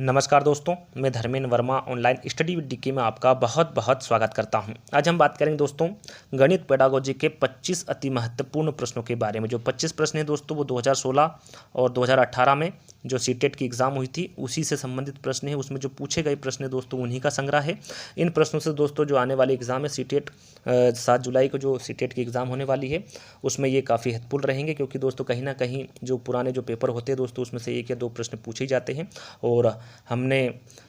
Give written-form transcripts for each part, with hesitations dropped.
नमस्कार दोस्तों, मैं Dharmendra Verma online study with DK में आपका बहुत बहुत स्वागत करता हूं। आज हम बात करेंगे दोस्तों गणित पेडागोजी के 25 अति महत्वपूर्ण प्रश्नों के बारे में। जो 25 प्रश्न हैं दोस्तों वो 2016 और 2018 में जो सीटेट की एग्ज़ाम हुई थी उसी से संबंधित प्रश्न है। उसमें जो पूछे गए प्रश्न है दोस्तों उन्हीं का संग्रह है। इन प्रश्नों से दोस्तों जो आने वाली एग्ज़ाम है सीटेट 7 जुलाई को जो सीटेट की एग्ज़ाम होने वाली है उसमें ये काफ़ी हेल्पफुल रहेंगे, क्योंकि दोस्तों कहीं ना कहीं जो पुराने जो पेपर होते हैं दोस्तों उसमें से 1 या 2 प्रश्न पूछे जाते हैं। और हमने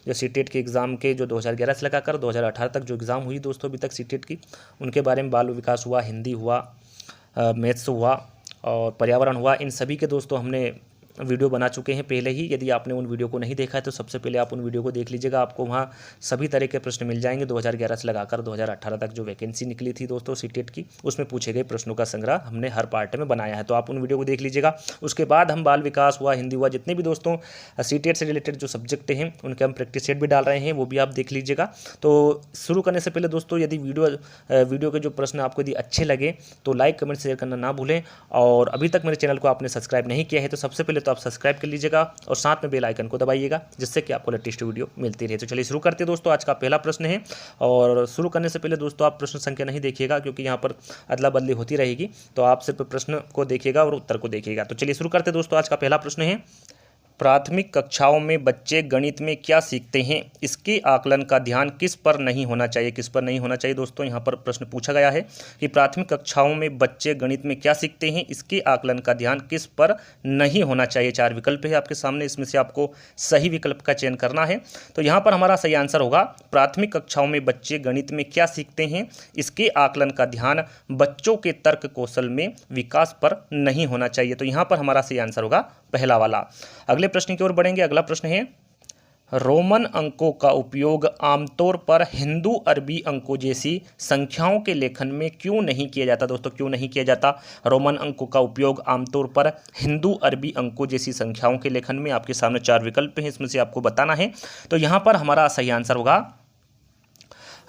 जो सीटेट के एग्ज़ाम के जो 2011 से लगाकर 2018 तक जो एग्ज़ाम हुई दोस्तों अभी तक सीटेट की, उनके बारे में बाल विकास हुआ, हिंदी हुआ, मैथ्स हुआ और पर्यावरण हुआ, इन सभी के दोस्तों हमने वीडियो बना चुके हैं पहले ही। यदि आपने उन वीडियो को नहीं देखा है तो सबसे पहले आप उन वीडियो को देख लीजिएगा। आपको वहाँ सभी तरह के प्रश्न मिल जाएंगे। 2011 से लगाकर 2018 तक जो वैकेंसी निकली थी दोस्तों सीटेट की, उसमें पूछे गए प्रश्नों का संग्रह हमने हर पार्ट में बनाया है, तो आप उन वीडियो को देख लीजिएगा। उसके बाद हम बाल विकास हुआ, हिंदी हुआ, जितने भी दोस्तों सीटेट से रिलेटेड जो सब्जेक्ट हैं उनके हम प्रैक्टिस सेट भी डाल रहे हैं, वो भी आप देख लीजिएगा। तो शुरू करने से पहले दोस्तों यदि वीडियो के जो प्रश्न आपको यदि अच्छे लगे तो लाइक कमेंट शेयर करना ना भूलें। और अभी तक मेरे चैनल को आपने सब्सक्राइब नहीं किया है तो सबसे पहले तो आप सब्सक्राइब कर लीजिएगा और साथ में बेल आइकन को दबाइएगा, जिससे कि आपको लेटेस्ट वीडियो मिलती रहे। तो चलिए शुरू करते हैं दोस्तों। आज का पहला प्रश्न है, और शुरू करने से पहले दोस्तों आप प्रश्न संख्या नहीं देखिएगा, क्योंकि यहाँ पर अदला बदली होती रहेगी, तो आप सिर्फ प्रश्न को देखिएगा और उत्तर को देखिएगा। तो चलिए शुरू करते हैं दोस्तों। आज का पहला प्रश्न है, प्राथमिक कक्षाओं में बच्चे गणित में क्या सीखते हैं, इसके आकलन का ध्यान किस पर नहीं होना चाहिए। किस पर नहीं होना चाहिए दोस्तों, यहाँ पर प्रश्न पूछा गया है कि प्राथमिक कक्षाओं में बच्चे गणित में क्या सीखते हैं, इसके आकलन का ध्यान किस पर नहीं होना चाहिए। 4 विकल्प है आपके सामने, इसमें से आपको सही विकल्प का चयन करना है। तो यहाँ पर हमारा सही आंसर होगा, प्राथमिक कक्षाओं में बच्चे गणित में क्या सीखते हैं, इसके आकलन का ध्यान बच्चों के तर्क कौशल में विकास पर नहीं होना चाहिए। तो यहाँ पर हमारा सही आंसर होगा पहला वाला। अगले प्रश्न की ओर बढ़ेंगे। अगला प्रश्न है, रोमन अंकों का उपयोग आमतौर पर हिंदू अरबी अंकों जैसी संख्याओं के लेखन में क्यों नहीं किया जाता। दोस्तों क्यों नहीं किया जाता रोमन अंकों का उपयोग आमतौर पर हिंदू अरबी अंकों जैसी संख्याओं के लेखन में। आपके सामने 4 विकल्प हैं, इसमें से आपको बताना है। तो यहाँ पर हमारा सही आंसर होगा,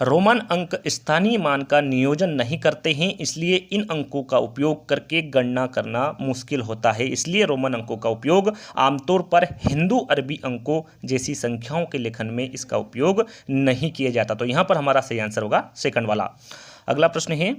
रोमन अंक स्थानीय मान का नियोजन नहीं करते हैं, इसलिए इन अंकों का उपयोग करके गणना करना मुश्किल होता है। इसलिए रोमन अंकों का उपयोग आमतौर पर हिंदू अरबी अंकों जैसी संख्याओं के लेखन में इसका उपयोग नहीं किया जाता। तो यहाँ पर हमारा सही आंसर होगा सेकंड वाला। अगला प्रश्न है,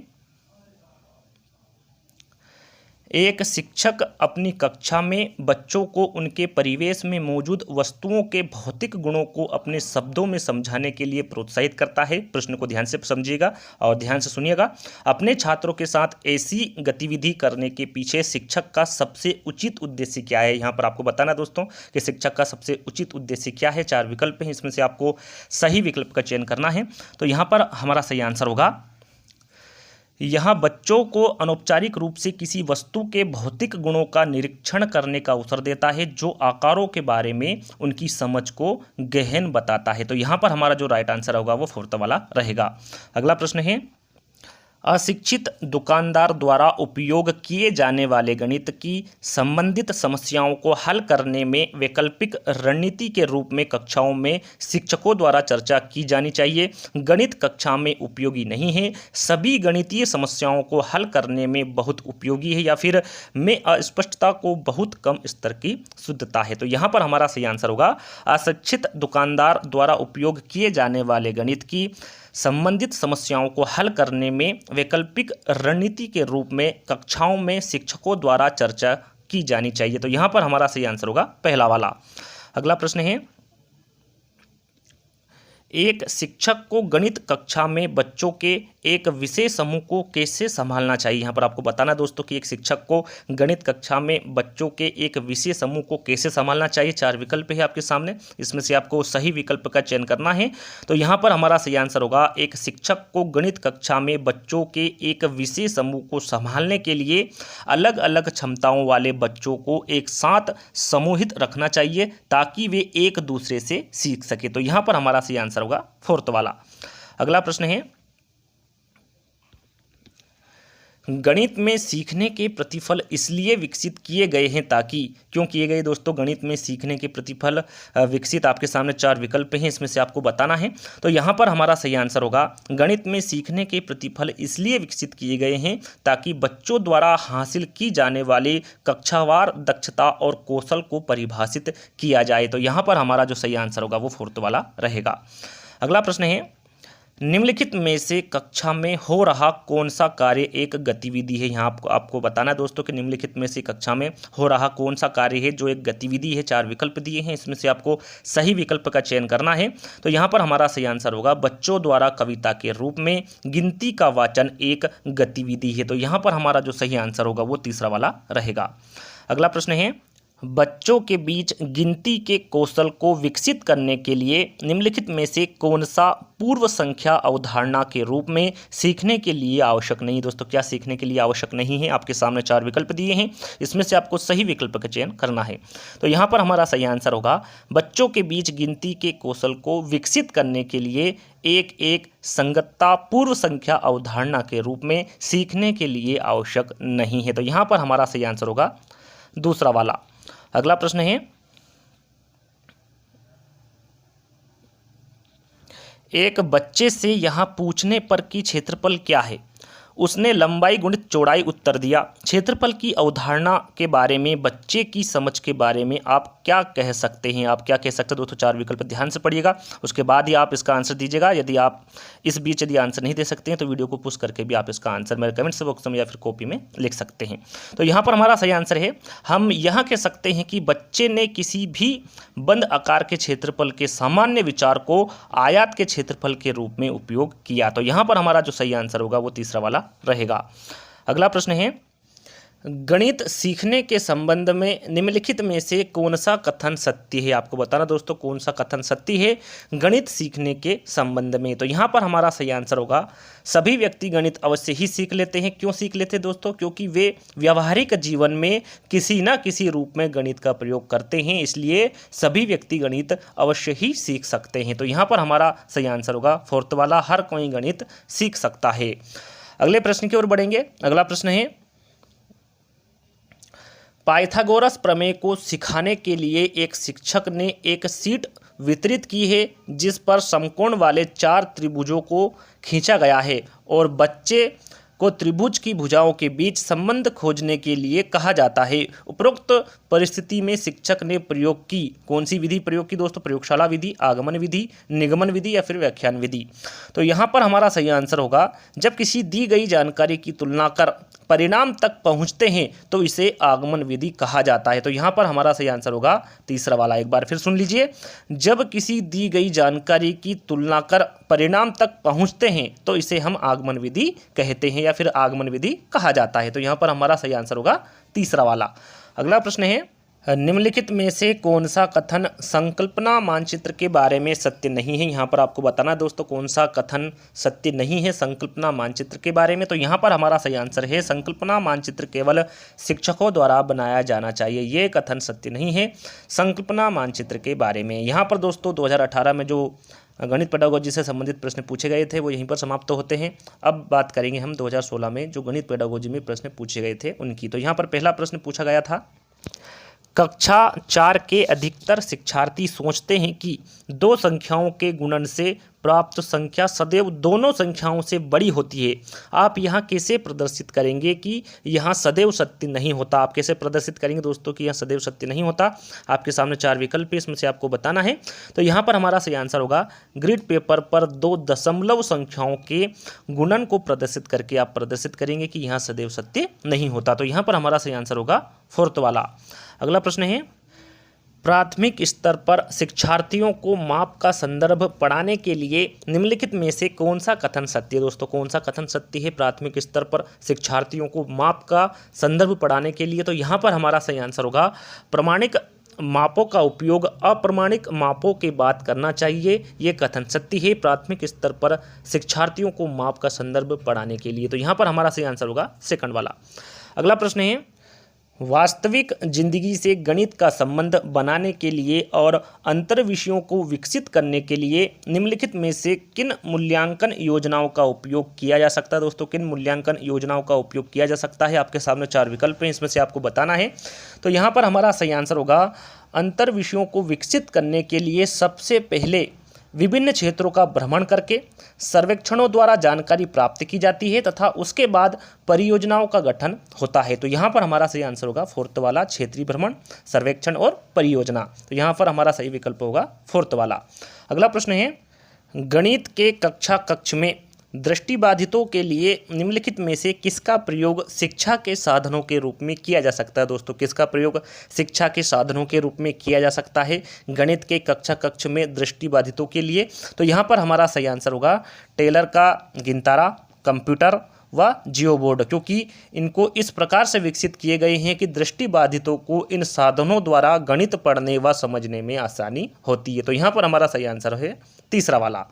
एक शिक्षक अपनी कक्षा में बच्चों को उनके परिवेश में मौजूद वस्तुओं के भौतिक गुणों को अपने शब्दों में समझाने के लिए प्रोत्साहित करता है। प्रश्न को ध्यान से समझिएगा और ध्यान से सुनिएगा। अपने छात्रों के साथ ऐसी गतिविधि करने के पीछे शिक्षक का सबसे उचित उद्देश्य क्या है। यहाँ पर आपको बताना दोस्तों कि शिक्षक का सबसे उचित उद्देश्य क्या है। 4 विकल्प हैं, इसमें से आपको सही विकल्प का चयन करना है। तो यहाँ पर हमारा सही आंसर होगा, यहाँ बच्चों को अनौपचारिक रूप से किसी वस्तु के भौतिक गुणों का निरीक्षण करने का अवसर देता है, जो आकारों के बारे में उनकी समझ को गहन बताता है। तो यहाँ पर हमारा जो राइट आंसर होगा वो 4th वाला रहेगा। अगला प्रश्न है, अशिक्षित दुकानदार द्वारा उपयोग किए जाने वाले गणित की संबंधित समस्याओं को हल करने में वैकल्पिक रणनीति के रूप में कक्षाओं में शिक्षकों द्वारा चर्चा की जानी चाहिए। गणित कक्षा में उपयोगी नहीं है, सभी गणितीय समस्याओं को हल करने में बहुत उपयोगी है, या फिर में अस्पष्टता को बहुत कम स्तर की शुद्धता है। तो यहाँ पर हमारा सही आंसर होगा, अशिक्षित दुकानदार द्वारा उपयोग किए जाने वाले गणित की संबंधित समस्याओं को हल करने में वैकल्पिक रणनीति के रूप में कक्षाओं में शिक्षकों द्वारा चर्चा की जानी चाहिए। तो यहाँ पर हमारा सही आंसर होगा पहला वाला। अगला प्रश्न है, एक शिक्षक को गणित कक्षा में बच्चों के एक विशेष समूह को कैसे संभालना चाहिए। यहाँ पर आपको बताना दोस्तों कि एक शिक्षक को गणित कक्षा में बच्चों के एक विशेष समूह को कैसे संभालना चाहिए। 4 विकल्प है आपके सामने, इसमें से आपको सही विकल्प का चयन करना है। तो यहाँ पर हमारा सही आंसर होगा, एक शिक्षक को गणित कक्षा में बच्चों के एक विशेष समूह को संभालने के लिए अलग अलग क्षमताओं वाले बच्चों को एक साथ समूहित रखना चाहिए, ताकि वे एक दूसरे से सीख सके। तो यहाँ पर हमारा सही आंसर होगा 4th वाला। अगला प्रश्न है, गणित में सीखने के प्रतिफल इसलिए विकसित किए गए हैं ताकि, क्यों किए गए दोस्तों गणित में सीखने के प्रतिफल विकसित, आपके सामने 4 विकल्प हैं, इसमें से आपको बताना है। तो यहाँ पर हमारा सही आंसर होगा गणित में सीखने के प्रतिफल इसलिए विकसित किए गए हैं ताकि बच्चों द्वारा हासिल की जाने वाली कक्षावार दक्षता और कौशल को परिभाषित किया जाए। तो यहाँ पर हमारा जो सही आंसर होगा वो 4th वाला रहेगा। अगला प्रश्न है, निम्नलिखित में से कक्षा में हो रहा कौन सा कार्य एक गतिविधि है। यहाँ आपको बताना है दोस्तों कि निम्नलिखित में से कक्षा में हो रहा कौन सा कार्य है जो एक गतिविधि है। 4 विकल्प दिए हैं, इसमें से आपको सही विकल्प का चयन करना है। तो यहाँ पर हमारा सही आंसर होगा बच्चों द्वारा कविता के रूप में गिनती का वाचन एक गतिविधि है। तो यहाँ पर हमारा जो सही आंसर होगा वो 3रा वाला रहेगा। अगला प्रश्न है, बच्चों के बीच गिनती के कौशल को विकसित करने के लिए निम्नलिखित में से कौन सा पूर्व संख्या अवधारणा के रूप में सीखने के लिए आवश्यक नहीं। दोस्तों क्या सीखने के लिए आवश्यक नहीं है, आपके सामने 4 विकल्प दिए हैं, इसमें से आपको सही विकल्प का चयन करना है। तो यहाँ पर हमारा सही आंसर होगा बच्चों के बीच गिनती के कौशल को विकसित करने के लिए एक संगतता पूर्व संख्या अवधारणा के रूप में सीखने के लिए आवश्यक नहीं है। तो यहाँ पर हमारा सही आंसर होगा 2रा वाला। अगला प्रश्न है, एक बच्चे से यहां पूछने पर कि क्षेत्रफल क्या है, उसने लंबाई गुणित चौड़ाई उत्तर दिया। क्षेत्रफल की अवधारणा के बारे में बच्चे की समझ के बारे में आप क्या कह सकते हैं। आप क्या कह सकते हैं दोस्तों, 4 विकल्प ध्यान से पढ़िएगा, उसके बाद ही आप इसका आंसर दीजिएगा। यदि आप इस बीच यदि आंसर नहीं दे सकते हैं तो वीडियो को पुश करके भी आप इसका आंसर मेरे कमेंट्स बॉक्स में या फिर कॉपी में लिख सकते हैं। तो यहाँ पर हमारा सही आंसर है, हम यहाँ कह सकते हैं कि बच्चे ने किसी भी बंद आकार के क्षेत्रफल के सामान्य विचार को आयत के क्षेत्रफल के रूप में उपयोग किया। तो यहाँ पर हमारा जो सही आंसर होगा वो 3रा वाला रहेगा। अगला प्रश्न है, गणित सीखने के संबंध में निम्नलिखित में से कौन सा कथन सत्य है। आपको बताना दोस्तों कौन सा कथन सत्य है गणित सीखने के संबंध में। तो यहाँ पर हमारा सही आंसर होगा सभी व्यक्ति गणित अवश्य ही सीख लेते हैं। क्यों सीख लेते हैं दोस्तों, क्योंकि वे व्यावहारिक जीवन में किसी न किसी रूप में गणित का प्रयोग करते हैं, इसलिए सभी व्यक्ति गणित अवश्य ही सीख सकते हैं। तो यहाँ पर हमारा सही आंसर होगा 4th वाला, हर कोई गणित सीख सकता है। अगले प्रश्न की ओर बढ़ेंगे। अगला प्रश्न है, पाइथागोरस प्रमेय को सिखाने के लिए एक शिक्षक ने एक शीट वितरित की है जिस पर समकोण वाले 4 त्रिभुजों को खींचा गया है और बच्चे को त्रिभुज की भुजाओं के बीच संबंध खोजने के लिए कहा जाता है। उपरोक्त परिस्थिति में शिक्षक ने प्रयोग की कौन सी विधि प्रयोग की दोस्तों, प्रयोगशाला विधि, आगमन विधि, निगमन विधि या फिर व्याख्यान विधि। तो यहाँ पर हमारा सही आंसर होगा जब किसी दी गई जानकारी की तुलना कर परिणाम तक पहुँचते हैं तो इसे आगमन विधि कहा जाता है। तो यहाँ पर हमारा सही आंसर होगा 3रा वाला। एक बार फिर सुन लीजिए, जब किसी दी गई जानकारी की तुलना कर परिणाम तक पहुँचते हैं तो इसे हम आगमन विधि कहते हैं या फिर आगमन विधि कहा जाता है। तो यहाँ पर हमारा सही आंसर होगा 3रा वाला। अगला प्रश्न है, निम्नलिखित में से कौन सा कथन संकल्पना मानचित्र के बारे में सत्य नहीं है। यहाँ पर आपको बताना दोस्तों कौन सा कथन सत्य नहीं है संकल्पना मानचित्र के बारे में। तो यहाँ पर हमारा सही आंसर है संकल्पना मानचित्र केवल शिक्षकों द्वारा बनाया जाना चाहिए। ये कथन सत्य नहीं है संकल्पना मानचित्र के बारे में। यहाँ पर दोस्तों 2018 में जो गणित पेडागोजी से संबंधित प्रश्न पूछे गए थे वो यहीं पर समाप्त होते हैं। अब बात करेंगे हम 2016 में जो गणित पेडागोजी में प्रश्न पूछे गए थे उनकी। तो यहाँ पर पहला प्रश्न पूछा गया था, कक्षा 4 के अधिकतर शिक्षार्थी सोचते हैं कि 2 संख्याओं के गुणन से प्राप्त संख्या सदैव दोनों संख्याओं से बड़ी होती है। आप यहाँ कैसे प्रदर्शित करेंगे कि यहाँ सदैव सत्य नहीं होता। आप कैसे प्रदर्शित करेंगे दोस्तों कि यहाँ सदैव सत्य नहीं होता। आपके सामने 4 विकल्प है, इसमें से आपको बताना है। तो यहाँ पर हमारा सही आंसर होगा ग्रिड पेपर पर 2 दशमलव संख्याओं के गुणन को प्रदर्शित करके आप प्रदर्शित करेंगे कि यहाँ सदैव सत्य नहीं होता। तो यहाँ पर हमारा सही आंसर होगा 4th वाला। अगला प्रश्न है, प्राथमिक स्तर पर शिक्षार्थियों को माप का संदर्भ पढ़ाने के लिए निम्नलिखित में से कौन सा कथन सत्य है। दोस्तों कौन सा कथन सत्य है प्राथमिक स्तर पर शिक्षार्थियों को माप का संदर्भ पढ़ाने के लिए। तो यहाँ पर हमारा सही आंसर होगा प्रमाणिक मापों का उपयोग अप्रमाणिक मापों के बाद करना चाहिए। ये कथन सत्य है प्राथमिक स्तर पर शिक्षार्थियों को माप का संदर्भ पढ़ाने के लिए। तो यहाँ पर हमारा सही आंसर होगा 2nd वाला। अगला प्रश्न है, वास्तविक जिंदगी से गणित का संबंध बनाने के लिए और अंतर विषयों को विकसित करने के लिए निम्नलिखित में से किन मूल्यांकन योजनाओं का उपयोग किया जा सकता है। दोस्तों, किन मूल्यांकन योजनाओं का उपयोग किया जा सकता है? आपके सामने 4 विकल्प हैं, इसमें से आपको बताना है। तो यहाँ पर हमारा सही आंसर होगा, अंतर विषयों को विकसित करने के लिए सबसे पहले विभिन्न क्षेत्रों का भ्रमण करके सर्वेक्षणों द्वारा जानकारी प्राप्त की जाती है तथा उसके बाद परियोजनाओं का गठन होता है। तो यहाँ पर हमारा सही आंसर होगा फोर्थ वाला, क्षेत्रीय भ्रमण, सर्वेक्षण और परियोजना। तो यहाँ पर हमारा सही विकल्प होगा फोर्थ वाला। अगला प्रश्न है, गणित के कक्षा कक्ष में दृष्टिबाधितों के लिए निम्नलिखित में से किसका प्रयोग शिक्षा के साधनों के रूप में किया जा सकता है? दोस्तों, किसका प्रयोग शिक्षा के साधनों के रूप में किया जा सकता है गणित के कक्षा कक्ष में दृष्टिबाधितों के लिए? तो यहाँ पर हमारा सही आंसर होगा टेलर का गिनतारा, कंप्यूटर व जियो बोर्ड, क्योंकि इनको इस प्रकार से विकसित किए गए हैं कि दृष्टिबाधितों को इन साधनों द्वारा गणित पढ़ने व समझने में आसानी होती है। तो यहाँ पर हमारा सही आंसर है तीसरा वाला।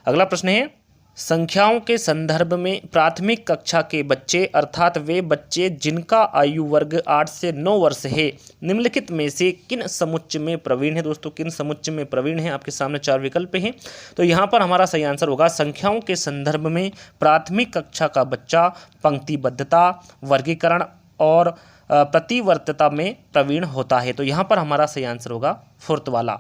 अगला प्रश्न है, संख्याओं के संदर्भ में प्राथमिक कक्षा के बच्चे अर्थात वे बच्चे जिनका आयु वर्ग 8 से 9 वर्ष है निम्नलिखित में से किन समुच्चय में प्रवीण है? दोस्तों, किन समुच्चय में प्रवीण है? आपके सामने 4 विकल्प हैं। तो यहाँ पर हमारा सही आंसर होगा, संख्याओं के संदर्भ में प्राथमिक कक्षा का बच्चा पंक्तिबद्धता, वर्गीकरण और प्रतिवर्तिता में प्रवीण होता है। तो यहाँ पर हमारा सही आंसर होगा फोर्थ वाला।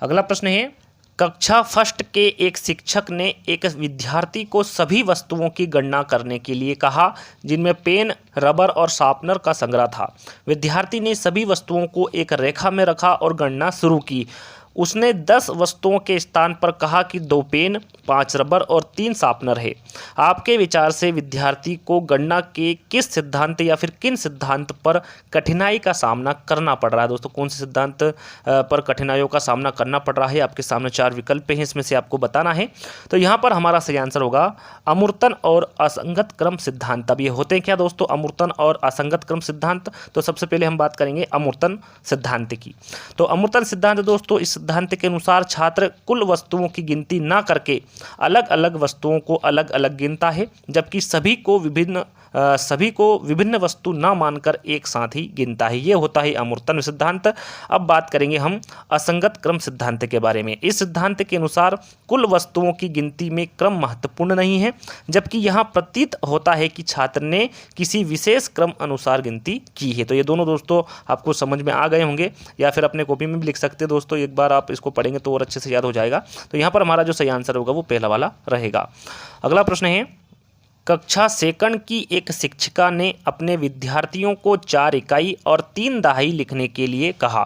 अगला प्रश्न है, कक्षा फर्स्ट के एक शिक्षक ने एक विद्यार्थी को सभी वस्तुओं की गणना करने के लिए कहा जिनमें पेन, रबर और शार्पनर का संग्रह था। विद्यार्थी ने सभी वस्तुओं को एक रेखा में रखा और गणना शुरू की। उसने 10 वस्तुओं के स्थान पर कहा कि 2 पेन, 5 रबर और 3 शार्पनर है। आपके विचार से विद्यार्थी को गणना के किस सिद्धांत या फिर किन सिद्धांत पर कठिनाई का सामना करना पड़ रहा है? दोस्तों, कौन से सिद्धांत पर कठिनाइयों का सामना करना पड़ रहा है? आपके सामने 4 विकल्प हैं, इसमें से आपको बताना है। तो यहाँ पर हमारा सही आंसर होगा अमूर्तन और असंगत क्रम सिद्धांत। अब ये होते हैं क्या दोस्तों, अमूर्तन और असंगत क्रम सिद्धांत? तो सबसे पहले हम बात करेंगे अमूर्तन सिद्धांत की। तो अमूर्तन सिद्धांत दोस्तों, इस सिद्धांत के अनुसार छात्र कुल वस्तुओं की गिनती ना करके अलग अलग वस्तुओं को अलग अलग गिनता है, जबकि सभी को विभिन्न वस्तु ना मानकर एक साथ ही गिनता है। ये होता है अमूर्तन सिद्धांत। अब बात करेंगे हम असंगत क्रम सिद्धांत के बारे में। इस सिद्धांत के अनुसार कुल वस्तुओं की गिनती में क्रम महत्वपूर्ण नहीं है, जबकि यहाँ प्रतीत होता है कि छात्र ने किसी विशेष क्रम अनुसार गिनती की है। तो ये दोनों दोस्तों आपको समझ में आ गए होंगे, या फिर अपने कॉपी में भी लिख सकते हैं दोस्तों। एक बार आप इसको पढ़ेंगे तो और अच्छे से याद हो जाएगा। तो यहाँ पर हमारा जो सही आंसर होगा वो पहला वाला रहेगा। अगला प्रश्न है, कक्षा सेकंड की एक शिक्षिका ने अपने विद्यार्थियों को 4 इकाई और 3 दहाई लिखने के लिए कहा।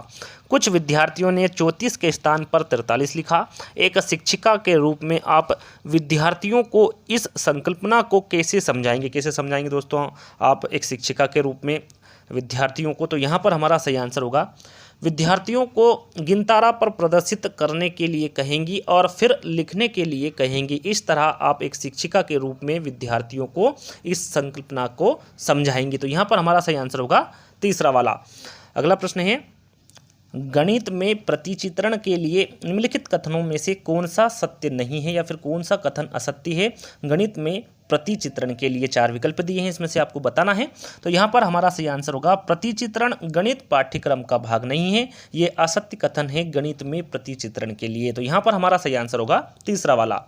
कुछ विद्यार्थियों ने 34 के स्थान पर 43 लिखा। एक शिक्षिका के रूप में आप विद्यार्थियों को इस संकल्पना को कैसे समझाएंगे? कैसे समझाएंगे दोस्तों आप एक शिक्षिका के रूप में विद्यार्थियों को? तो यहाँ पर हमारा सही आंसर होगा, विद्यार्थियों को गिनतारा पर प्रदर्शित करने के लिए कहेंगी और फिर लिखने के लिए कहेंगी। इस तरह आप एक शिक्षिका के रूप में विद्यार्थियों को इस संकल्पना को समझाएंगी। तो यहाँ पर हमारा सही आंसर होगा तीसरा वाला। अगला प्रश्न है, गणित में प्रतिचित्रण के लिए निम्नलिखित कथनों में से कौन सा सत्य नहीं है या फिर कौन सा कथन असत्य है? गणित में प्रतिचित्रण के लिए 4 विकल्प दिए हैं, इसमें से आपको बताना है। तो यहाँ पर हमारा सही आंसर होगा, प्रतिचित्रण गणित पाठ्यक्रम का भाग नहीं है। ये असत्य कथन है गणित में प्रतिचित्रण के लिए। तो यहाँ पर हमारा सही आंसर होगा तीसरा वाला।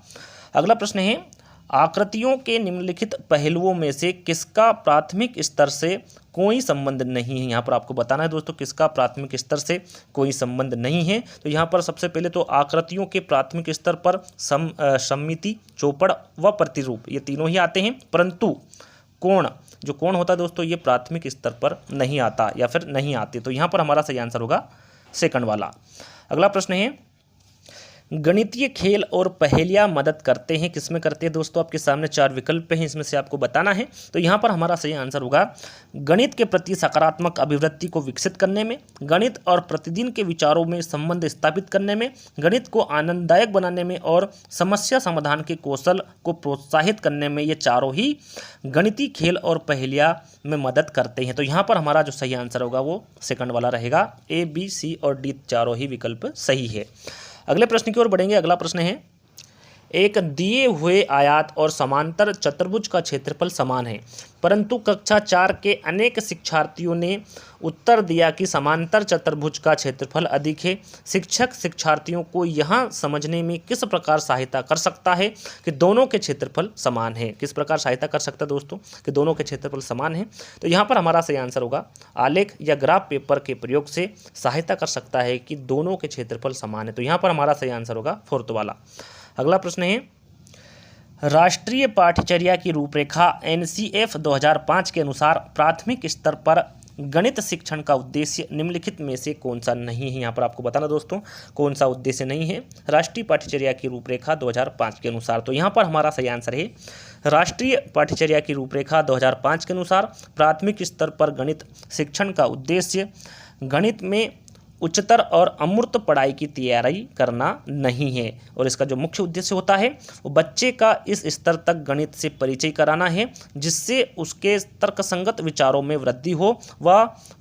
अगला प्रश्न है, आकृतियों के निम्नलिखित पहलुओं में से किसका प्राथमिक स्तर से कोई संबंध नहीं है? यहाँ पर आपको बताना है दोस्तों किसका प्राथमिक स्तर से कोई संबंध नहीं है। तो यहाँ पर सबसे पहले तो आकृतियों के प्राथमिक स्तर पर सममिति, चौपड़ व प्रतिरूप ये तीनों ही आते हैं, परंतु कोण, जो कोण होता है दोस्तों ये प्राथमिक स्तर पर नहीं आता या फिर नहीं आते। तो यहाँ पर हमारा सही आंसर होगा सेकंड वाला। अगला प्रश्न है, गणितीय खेल और पहेलियाँ मदद करते हैं, किसमें करते हैं दोस्तों? आपके सामने 4 विकल्प हैं, इसमें से आपको बताना है। तो यहाँ पर हमारा सही आंसर होगा, गणित के प्रति सकारात्मक अभिवृत्ति को विकसित करने में, गणित और प्रतिदिन के विचारों में संबंध स्थापित करने में, गणित को आनंददायक बनाने में और समस्या समाधान के कौशल को प्रोत्साहित करने में, ये चारों ही गणितीय खेल और पहेलियाँ में मदद करते हैं। तो यहाँ पर हमारा जो सही आंसर होगा वो सेकंड वाला रहेगा। A, B, C और D चारों ही विकल्प सही है। अगले प्रश्न की ओर बढ़ेंगे। अगला प्रश्न है, एक दिए हुए आयत और समांतर चतुर्भुज का क्षेत्रफल समान है, परंतु कक्षा 4 के अनेक शिक्षार्थियों ने उत्तर दिया कि समांतर चतुर्भुज का क्षेत्रफल अधिक है। शिक्षक शिक्षार्थियों को यह समझने में किस प्रकार सहायता कर सकता है कि दोनों के क्षेत्रफल समान है? किस प्रकार सहायता कर सकता है दोस्तों कि दोनों के क्षेत्रफल समान है? तो यहाँ पर हमारा सही आंसर होगा आलेख या ग्राफ पेपर के प्रयोग से सहायता कर सकता है कि दोनों के क्षेत्रफल समान है। तो यहाँ पर हमारा सही आंसर होगा फोर्थ वाला। अगला प्रश्न है, राष्ट्रीय पाठ्यचर्या की रूपरेखा NCF 2005 के अनुसार प्राथमिक स्तर पर गणित शिक्षण का उद्देश्य निम्नलिखित में से कौन सा नहीं है? यहाँ पर आपको बताना दोस्तों कौन सा उद्देश्य नहीं है राष्ट्रीय पाठ्यचर्या की रूपरेखा 2005 के अनुसार। तो यहाँ पर हमारा सही आंसर है राष्ट्रीय पाठ्यचर्या की रूपरेखा 2005 के अनुसार प्राथमिक स्तर पर गणित शिक्षण का उद्देश्य गणित में उच्चतर और अमूर्त पढ़ाई की तैयारी करना नहीं है, और इसका जो मुख्य उद्देश्य होता है वो बच्चे का इस स्तर तक गणित से परिचय कराना है जिससे उसके तर्कसंगत विचारों में वृद्धि हो व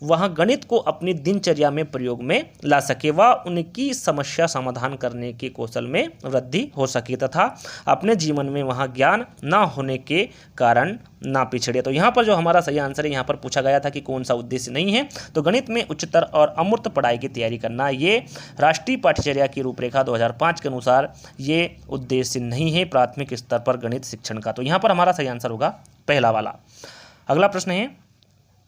वह गणित को अपनी दिनचर्या में प्रयोग में ला सके व उनकी समस्या समाधान करने के कौशल में वृद्धि हो सके तथा अपने जीवन में वह ज्ञान न होने के कारण ना पिछड़े। तो यहाँ पर जो हमारा सही आंसर है, यहाँ पर पूछा गया था कि कौन सा उद्देश्य नहीं है, तो गणित में उच्चतर और अमूर्त पढ़ाई की तैयारी करना ये राष्ट्रीय पाठ्यचर्या की रूपरेखा 2005 के अनुसार ये उद्देश्य नहीं है प्राथमिक स्तर पर गणित शिक्षण का। तो यहाँ पर हमारा सही आंसर होगा पहला वाला। अगला प्रश्न है,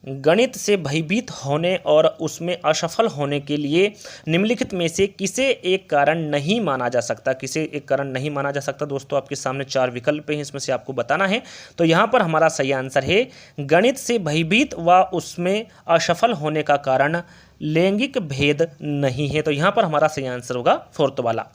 गणित से भयभीत होने और उसमें असफल होने के लिए निम्नलिखित में से किसे एक कारण नहीं माना जा सकता? किसे एक कारण नहीं माना जा सकता? दोस्तों आपके सामने 4 विकल्प हैं, इसमें से आपको बताना है। तो यहाँ पर हमारा सही आंसर है गणित से भयभीत व उसमें असफल होने का कारण लैंगिक भेद नहीं है। तो यहाँ पर हमारा सही आंसर होगा फोर्थ वाला।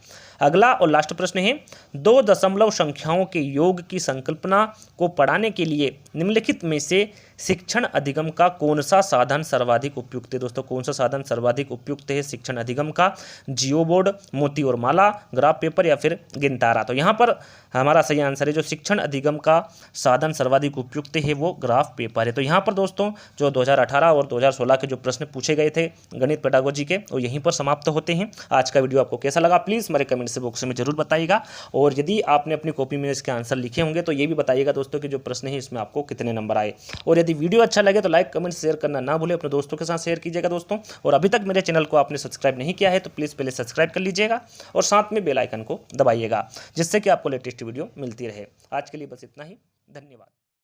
अगला और लास्ट प्रश्न है, 2 दशमलव संख्याओं के योग की संकल्पना को पढ़ाने के लिए निम्नलिखित में से शिक्षण अधिगम का कौन सा साधन सर्वाधिक उपयुक्त है? दोस्तों कौन सा साधन सर्वाधिक उपयुक्त है शिक्षण अधिगम का? जियो बोर्ड, मोती और माला, ग्राफ पेपर या फिर गिनतारा? तो यहाँ पर हमारा सही आंसर है जो शिक्षण अधिगम का साधन सर्वाधिक उपयुक्त है वो ग्राफ पेपर है। तो यहाँ पर दोस्तों जो 2018 और 2016 के जो प्रश्न पूछे गए थे गणित पेडागोजी के वो यहीं पर समाप्त होते हैं। आज का वीडियो आपको कैसा लगा प्लीज़ हमारे कमेंट से बॉक्स में जरूर बताइएगा, और यदि आपने अपनी कॉपी में इसके आंसर लिखे होंगे तो ये भी बताइएगा दोस्तों कि जो प्रश्न है इसमें आपको कितने नंबर आए। और यदि वीडियो अच्छा लगे तो लाइक कमेंट शेयर करना ना भूलें, अपने दोस्तों के साथ शेयर कीजिएगा दोस्तों। और अभी तक मेरे चैनल को आपने सब्सक्राइब नहीं किया है तो प्लीज़ पहले सब्सक्राइब कर लीजिएगा और साथ में बेल आइकन को दबाइएगा जिससे कि आपको लेटेस्ट वीडियो मिलती रहे। आज के लिए बस इतना ही, धन्यवाद।